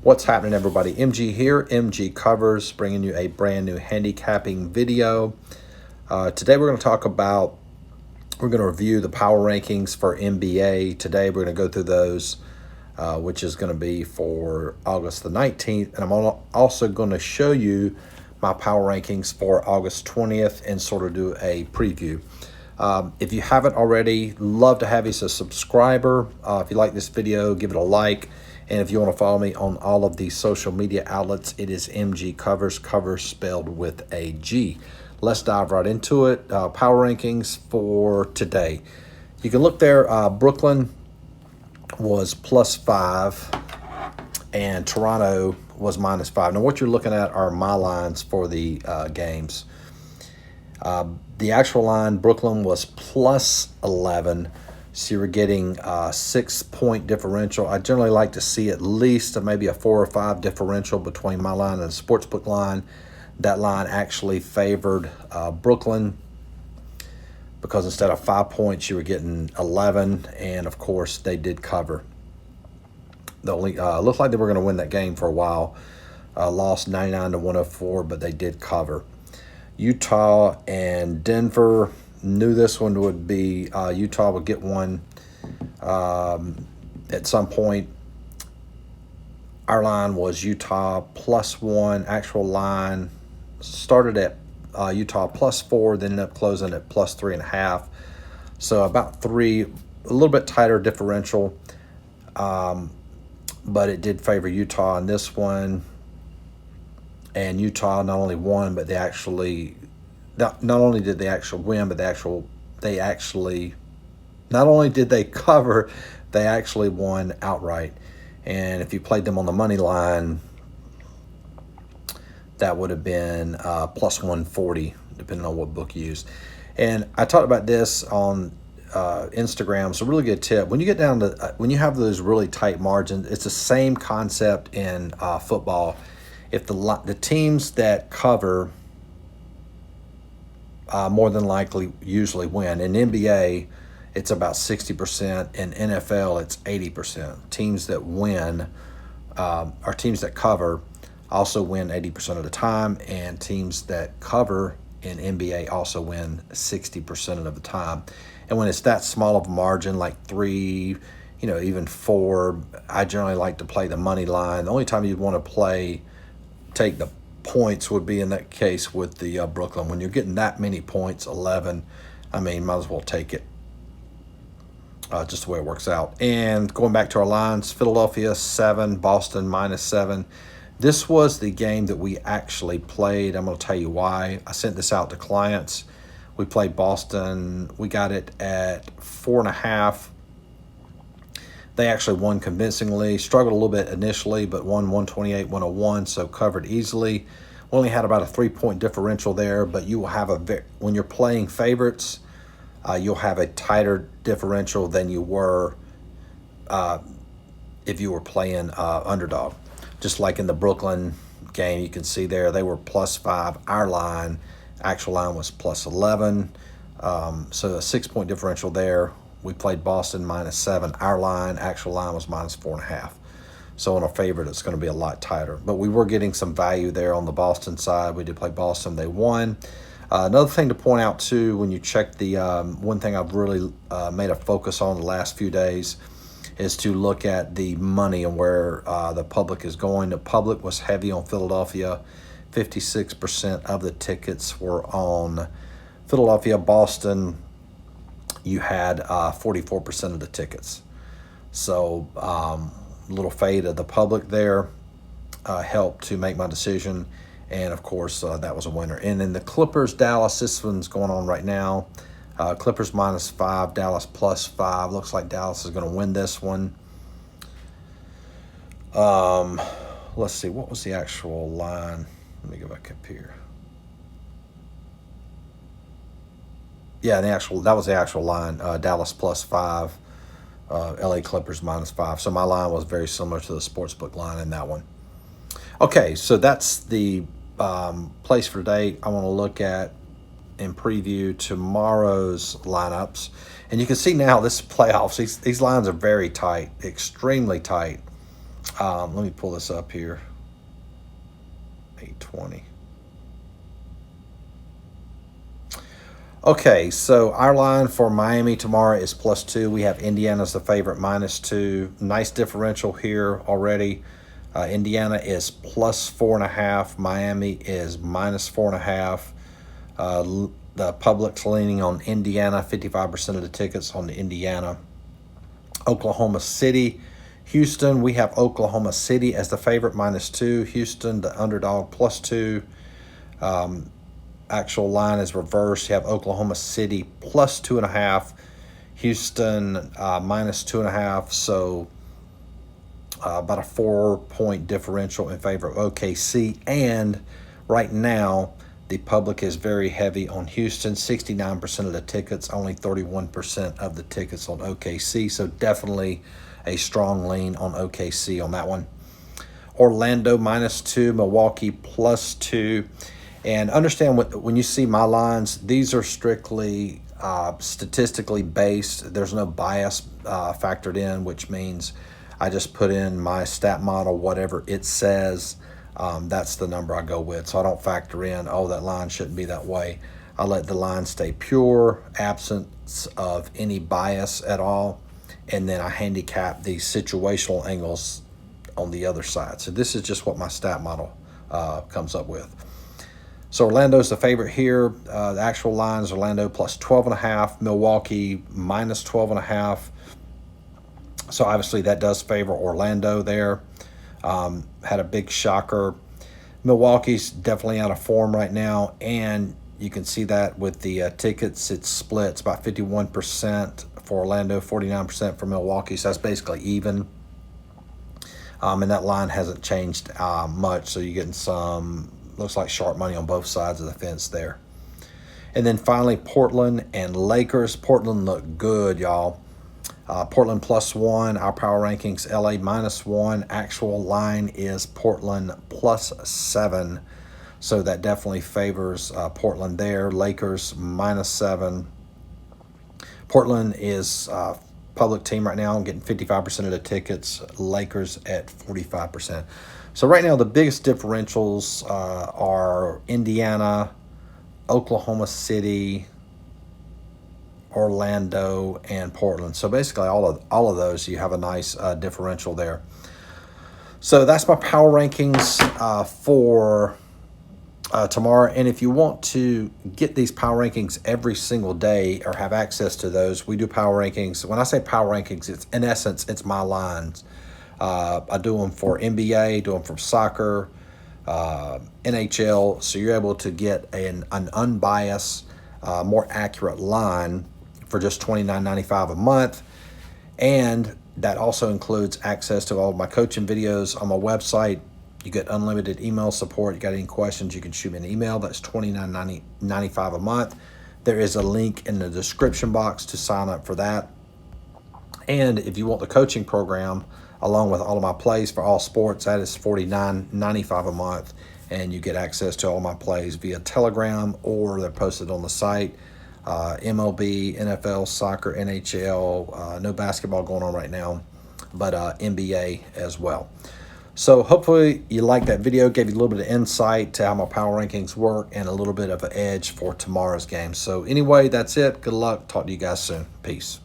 What's happening, everybody? MG here, MG Covers, bringing you a brand new handicapping video. Today we're going to review the power rankings for NBA. Today we're going to go through those, which is going to be for August the 19th. And I'm also going to show you my power rankings for August 20th and sort of do a preview. If you haven't already, love to have you as a subscriber. If you like this video, give it a like. And if you want to follow me on all of these social media outlets, it is MG Covers, covers spelled with a G. Let's dive right into it. Power rankings for today. You can look there. Brooklyn was +5 and Toronto was -5. Now what you're looking at are my lines for the games. The actual line, Brooklyn was +11. So you're getting a 6-point differential. I generally like to see at least maybe a 4 or 5 differential between my line and the sportsbook line. That line actually favored Brooklyn because instead of 5 points, you were getting 11, and of course they did cover. The only looked like they were going to win that game for a while. Lost 99-104, but they did cover. Utah and Denver. Knew this one would be Utah would get one at some point. Our line was Utah +1. Actual line started at Utah +4, then ended up closing at +3.5. So about 3, a little bit tighter differential, but it did favor Utah in this one. And Utah not only won, but they actually. Not only did they actually win, but they actually not only did they cover, they actually won outright. And if you played them on the money line, that would have been +140, depending on what book you use. And I talked about this on Instagram. It's a really good tip. When you get down to when you have those really tight margins, it's the same concept in football. If the teams that cover more than likely usually win. In NBA, it's about 60%. In NFL, it's 80%. Teams that win or teams that cover also win 80% of the time, and teams that cover in NBA also win 60% of the time. And when it's that small of a margin, like 3, even 4, I generally like to play the money line. The only time you'd want to take the points would be in that case with the Brooklyn. When you're getting that many points, 11, I mean, might as well take it. Just the way it works out. And going back to our lines, Philadelphia 7, Boston -7. This was the game that we actually played. I'm going to tell you why. I sent this out to clients. We played Boston. We got it at 4.5. They actually won convincingly. Struggled a little bit initially, but won 128-101, so covered easily. We only had about a 3-point differential there, but you will have when you're playing favorites, you'll have a tighter differential than you were if you were playing underdog. Just like in the Brooklyn game, you can see there they were +5. Our line, actual line, was +11, so a 6-point differential there. We played Boston -7. Our line, actual line, was -4.5. So on a favorite, it's going to be a lot tighter. But we were getting some value there on the Boston side. We did play Boston. They won. Another thing to point out, too, when you check the one thing I've really made a focus on the last few days is to look at the money and where the public is going. The public was heavy on Philadelphia. 56% of the tickets were on Philadelphia. Boston, you had 44% of the tickets. So a little fade of the public there helped to make my decision. And, of course, that was a winner. And then the Clippers, Dallas, this one's going on right now. Clippers -5, Dallas +5. Looks like Dallas is going to win this one. Let's see. What was the actual line? Let me go back up here. Yeah, that was the actual line. Dallas +5, LA Clippers -5. So my line was very similar to the sportsbook line in that one. Okay, so that's the place for today. I want to look at and preview tomorrow's lineups. And you can see now this is playoffs. These lines are very tight, extremely tight. Let me pull this up here. 820. Okay, so our line for Miami tomorrow is +2. We have Indiana as the favorite, -2. Nice differential here already. Indiana is +4.5. Miami is -4.5. The public's leaning on Indiana. 55% of the tickets on Indiana. Oklahoma City, Houston. We have Oklahoma City as the favorite, -2. Houston, the underdog, +2. Actual line is reversed. You have Oklahoma City +2.5, Houston -2.5. So about a 4-point differential in favor of OKC. And right now, the public is very heavy on Houston. 69% of the tickets, only 31% of the tickets on OKC. So definitely a strong lean on OKC on that one. Orlando -2, Milwaukee +2. And understand when you see my lines, these are strictly statistically based. There's no bias factored in, which means I just put in my stat model, whatever it says, that's the number I go with. So I don't factor in, oh, that line shouldn't be that way. I let the line stay pure, absence of any bias at all, and then I handicap the situational angles on the other side. So this is just what my stat model comes up with. So Orlando's the favorite here. The actual line is Orlando +12.5, Milwaukee -12.5. So obviously that does favor Orlando there. Had a big shocker. Milwaukee's definitely out of form right now, and you can see that with the tickets. It's split. It's about 51% for Orlando, 49% for Milwaukee. So that's basically even. And that line hasn't changed much. So you're getting some, looks like sharp money on both sides of the fence there. And then finally, Portland and Lakers. Portland looked good, y'all. Portland +1. Our power rankings, LA -1. Actual line is Portland +7. So that definitely favors Portland there. Lakers -7. Portland is public team right now, getting 55% of the tickets. Lakers at 45%. So right now the biggest differentials are Indiana, Oklahoma City, Orlando, and Portland. So basically all of those, you have a nice differential there. So that's my power rankings for tomorrow. And if you want to get these power rankings every single day or have access to those, we do power rankings. When I say power rankings, it's in essence, it's my lines. I do them for NBA, do them for soccer, NHL. So you're able to get an unbiased, more accurate line for just $29.95 a month. And that also includes access to all of my coaching videos on my website. You get unlimited email support. You got any questions, you can shoot me an email. That's $29.95 a month. There is a link in the description box to sign up for that. And if you want the coaching program, along with all of my plays for all sports, that is $49.95 a month. And you get access to all my plays via Telegram, or they're posted on the site. MLB, NFL, soccer, NHL, no basketball going on right now, but NBA as well. So hopefully you liked that video, gave you a little bit of insight to how my power rankings work and a little bit of an edge for tomorrow's game. So anyway, that's it. Good luck. Talk to you guys soon. Peace.